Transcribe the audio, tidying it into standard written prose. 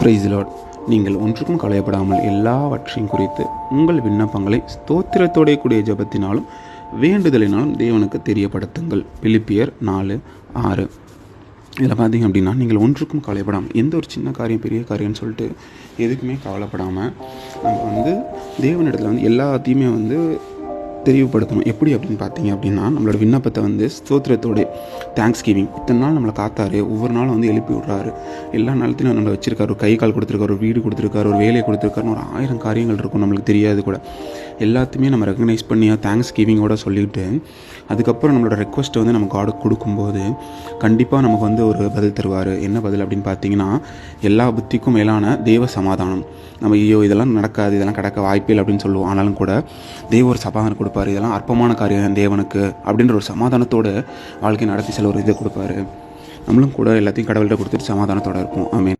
Price Lord. நீங்கள் ஒன்றுக்கும் கவலைப்படாமல் எல்லாவற்றையும் குறித்து உங்கள் விண்ணப்பங்களை ஸ்தோத்திரத்தோடைய கூடிய ஜெபத்தினாலும் வேண்டுதலினாலும் தேவனுக்கு தெரியப்படுத்துங்கள். பிலிப்பியர் 4:6. இதில் பார்த்தீங்க அப்படின்னா, நீங்கள் ஒன்றுக்கும் கவலைப்படாமல், எந்த ஒரு சின்ன காரியம் பெரிய காரியம்னு சொல்லிட்டு எதுக்குமே கவலைப்படாமல் நம்ம தேவனிடத்தில் எல்லாத்தையுமே தெளிவுபடுத்தணும். எப்படி அப்படின்னு பார்த்தீங்க அப்படின்னா, நம்மளோட விண்ணப்பத்தை ஸ்தோத்திரத்தோடு தேங்க்ஸ் கிவிங். இத்தனை நாள் நம்மளை காத்தாரு, ஒவ்வொரு நாளும் எழுப்பி விட்றாரு, எல்லா நாளத்தையும் நம்மளை வச்சிருக்காரு, ஒரு கை கால் கொடுத்துருக்காரு, ஒரு வீடு கொடுத்துருக்காரு, ஒரு வேலையை கொடுத்துருக்காருன்னு ஒரு 1000 காரியங்கள் இருக்கும் நம்மளுக்கு தெரியாது கூட. எல்லாத்தையுமே நம்ம ரெக்கக்னைஸ் பண்ணி தேங்க்ஸ் கிவிங்கோட சொல்லிவிட்டு அதுக்கப்புறம் நம்மளோட ரெக்வஸ்ட்டை நம்ம காடுக்கு கொடுக்கும்போது கண்டிப்பாக நமக்கு ஒரு பதில் தருவார். என்ன பதில் அப்படின்னு பார்த்தீங்கன்னா, எல்லா புத்திக்கும் மேலான தேவ சமாதானம். நம்ம ஐயோ இதெல்லாம் நடக்காது, இதெல்லாம் கிடக்க வாய்ப்பில்லை அப்படின்னு சொல்லுவோம். ஆனாலும் கூட தேவ ஒரு சமாதானம் கொடுப்பாரு. இதெல்லாம் அற்பமான காரியம் தேவனுக்கு அப்படின்ற ஒரு சமாதானத்தோடு வாழ்க்கை நடத்தி செல்ல ஒரு இதை கொடுப்பாரு. நம்மளும் கூட எல்லாத்தையும் கடவுள்கிட்ட கொடுத்துட்டு சமாதானத்தோடு இருப்போம். ஆமென்.